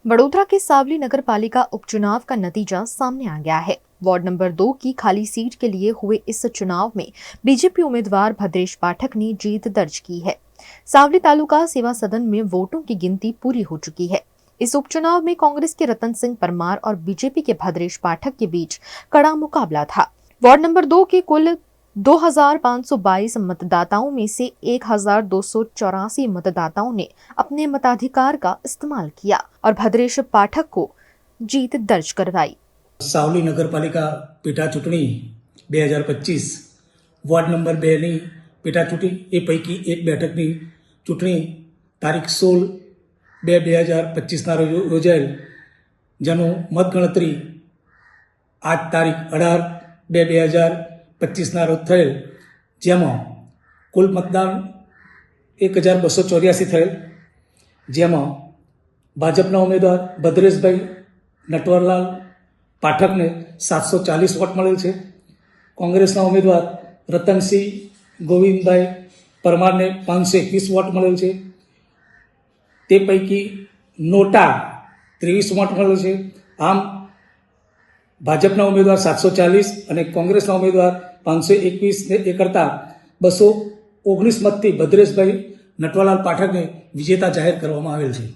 वडोदरा के सावली नगर पालिका उपचुनाव का नतीजा सामने आ गया है। वार्ड नंबर 2 की खाली सीट के लिए हुए इस चुनाव में बीजेपी उम्मीदवार भद्रेश पाठक ने जीत दर्ज की है। सावली तालुका सेवा सदन में वोटों की गिनती पूरी हो चुकी है। इस उपचुनाव में कांग्रेस के रतन सिंह परमार और बीजेपी के भद्रेश पाठक के बीच कड़ा मुकाबला था। वार्ड नंबर 2 के कुल 2522 मतदाताओं में से 1284 मतदाताओं ने अपने मताधिकार का इस्तेमाल किया और भद्रेश पाठक को जीत दर्ज करवाई। सावली नगरपालिका पेटा चूंटणी 2025 वॉर्ड नंबर 2 ની પેટા ચૂંટણી એ પૈકી એક બેઠકની ચૂંટણી તારીખ 16/2/2025ના રોજ યોજાયેલ, જેનું મતગણતરી આજ તારીખ 18/2/2025ના રોજ થયેલ, જેમાં કુલ મતદાન 1284 થયેલ, જેમાં ભાજપના ઉમેદવાર ભદ્રેશભાઈ નટવરલાલ પાઠકને 740 વોટ મળેલ છે। કોંગ્રેસના ઉમેદવાર રતનસિંહ ગોવિંદભાઈ પરમારને 521 વોટ મળેલ છે। તે પૈકી નોટા 23 વોટ મળેલ છે। આમ ભાજપના ઉમેદવાર 740 અને કોંગ્રેસના ઉમેદવાર 521 ને એ કરતાં 219 મતથી ભદ્રેશભાઈ નટવરલાલ પાઠકને વિજેતા જાહેર કરવામાં આવેલ છે।